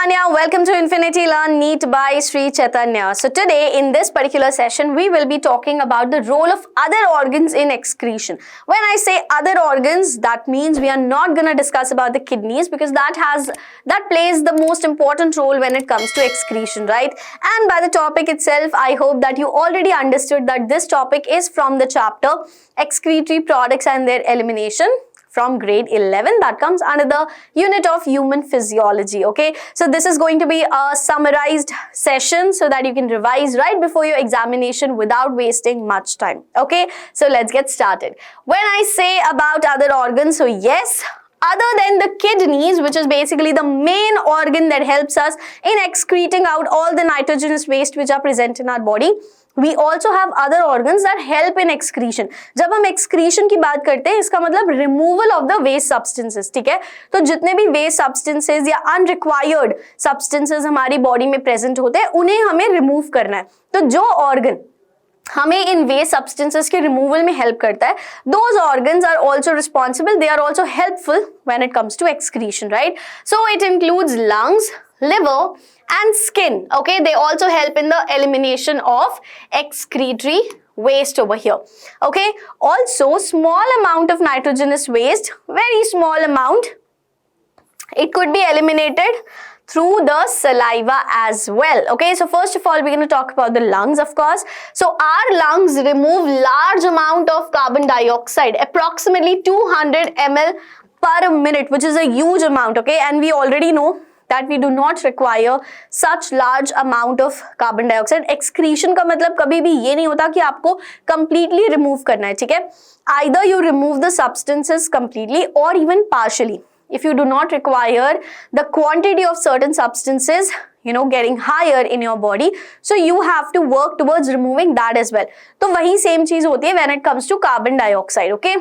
Chaitanya. Welcome to Infinity Learn NEET by Sri Chaitanya. So today in this particular session we will be talking about the role of other organs in excretion. When I say other organs, that means we are not going to discuss about the kidneys because that plays the most important role when it comes to excretion, right? And by the topic itself, I hope that you already understood that this topic is from the chapter Excretory Products and Their Elimination from grade 11. That comes under the unit of human physiology. Okay, so this is going to be a summarized session so that you can revise right before your examination without wasting much time. Okay, so let's get started. When I say about other organs, so yes, other than the kidneys, which is basically the main organ that helps us in excreting out all the nitrogenous waste which are present in our body, we also have other organs that help in excretion. जब हम excretion की बात करते हैं, इसका मतलब removal of the waste substances, ठीक है? तो जितने भी waste substances या unrequired substances हमारी body में present होते हैं, उन्हें हमें remove करना है. तो जो organ हमें इन वेस्ट सब्सटेंसेस के रिमूवल में हेल्प करता है, those organs are also responsible, they are also helpful when it comes to excretion, right? So it includes lungs, liver and skin. Okay, they also help in the elimination of excretory waste over here. Okay, also small amount of nitrogenous waste, very small amount, it could be eliminated through the saliva as well. Okay, so first of all we're going to talk about the lungs, of course. So our lungs remove large amount of carbon dioxide, approximately 200 ml per minute, which is a huge amount. Okay, and we already know that we do not require such large amount of carbon dioxide. Excretion का मतलब कभी भी ये नहीं होता कि आपको completely remove करना है, ठीक है? Either you remove the substances completely or even partially. If you do not require the quantity of certain substances, getting higher in your body, so you have to work towards removing that as well. तो वही same चीज होती है when it comes to carbon dioxide, okay?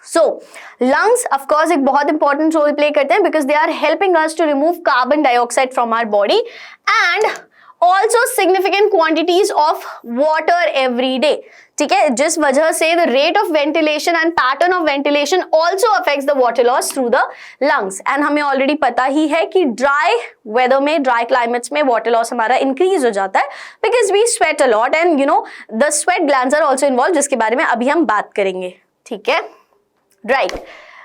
So, lungs, of course, एक बहुत important role play करते हैं because they are helping us to remove carbon dioxide from our body and also significant quantities of water every day. ठीक है, जिस वजह से the rate of ventilation and pattern of ventilation also affects the water loss through the lungs. And हमें already पता ही है कि dry weather में, dry climates में water loss हमारा increase हो जाता है because we sweat a lot and the sweat glands are also involved, जिसके बारे में अभी हम बात करेंगे. ठीक है, right.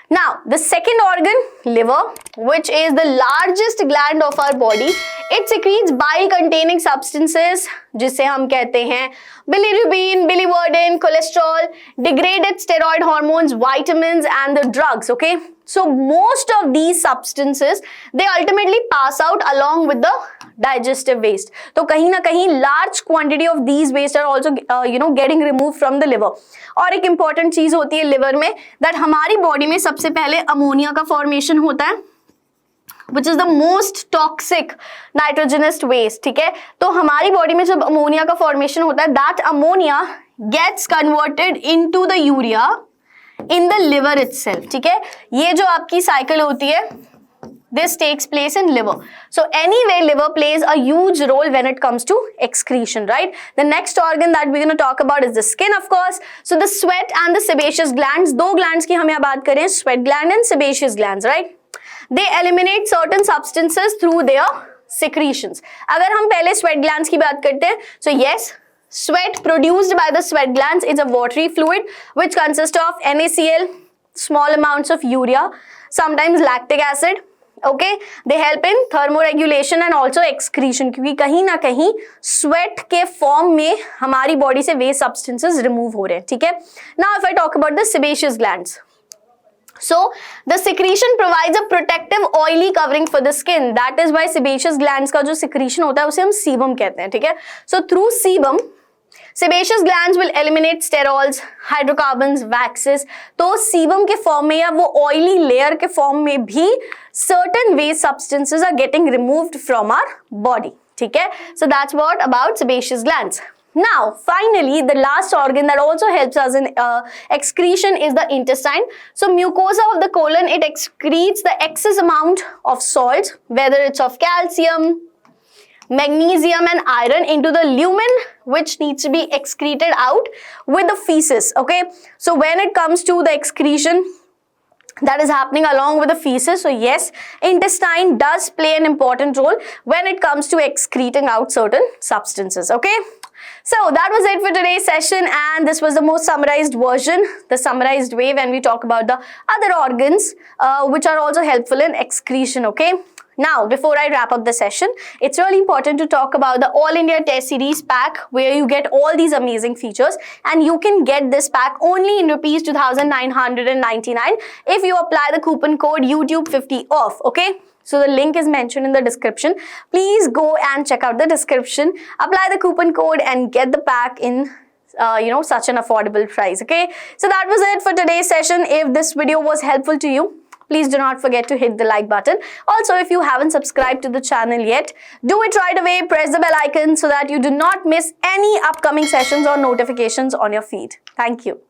Now, the second organ, liver, which is the largest gland of our body, it secretes bile-containing substances, जिसे हम कहते हैं bilirubin, biliverdin, cholesterol, degraded steroid hormones, vitamins, and the drugs. Okay, so most of these substances they ultimately pass out along with the digestive waste. तो कहीं ना कहीं large quantity of these waste are also getting removed from the liver. और एक important चीज होती है liver में that हमारी body में सबसे पहले अमोनिया का formation होता है, which is the most toxic nitrogenous waste. ठीक है, तो हमारी बॉडी में जब अमोनिया का फॉर्मेशन होता है, that ammonia gets converted into the urea in the liver itself. ठीक है, ये जो आपकी साइकिल होती है, this takes place in liver. So anyway, liver plays a huge role when it comes to excretion, right? The next organ that we're going to talk about is the skin, of course. So the sweat and the sebaceous glands, दो glands की हम यहाँ बात करें, sweat gland and sebaceous glands, right? They eliminate certain substances through their secretions. अगर हम पहले sweat glands की बात करते हैं, so yes, sweat produced by the sweat glands is a watery fluid which consists of NaCl, small amounts of urea, sometimes lactic acid. Okay, they help in thermoregulation and also excretion, क्योंकि कहीं ना कहीं sweat के form में हमारी body से waste substances remove हो रहे हैं, ठीक है? Now if I talk about the sebaceous glands. So, the secretion provides a protective oily covering for the skin. That is why sebaceous glands का जो secretion होता है उसे हम sebum कहते हैं, ठीक है? So, through sebum, sebaceous glands will eliminate sterols, hydrocarbons, waxes. तो sebum के form में या वो oily layer के form में भी certain waste substances are getting removed from our body, ठीक है? So, that's what about sebaceous glands. Now, finally, the last organ that also helps us in excretion is the intestine. So, mucosa of the colon, it excretes the excess amount of salt, whether it's of calcium, magnesium and iron into the lumen, which needs to be excreted out with the feces. Okay, so when it comes to the excretion, that is happening along with the feces. So yes, intestine does play an important role when it comes to excreting out certain substances. Okay, so that was it for today's session, and this was the most summarized version, the summarized way when we talk about the other organs which are also helpful in excretion. Okay, now before I wrap up the session, it's really important to talk about the All India Test Series pack, where you get all these amazing features, and you can get this pack only in rupees 2,999 if you apply the coupon code YouTube50 off. Okay, so the link is mentioned in the description. Please go and check out the description, apply the coupon code and get the pack in such an affordable price. Okay, so that was it for today's session. If this video was helpful to you, please do not forget to hit the like button. Also, if you haven't subscribed to the channel yet, do it right away. Press the bell icon so that you do not miss any upcoming sessions or notifications on your feed. Thank you.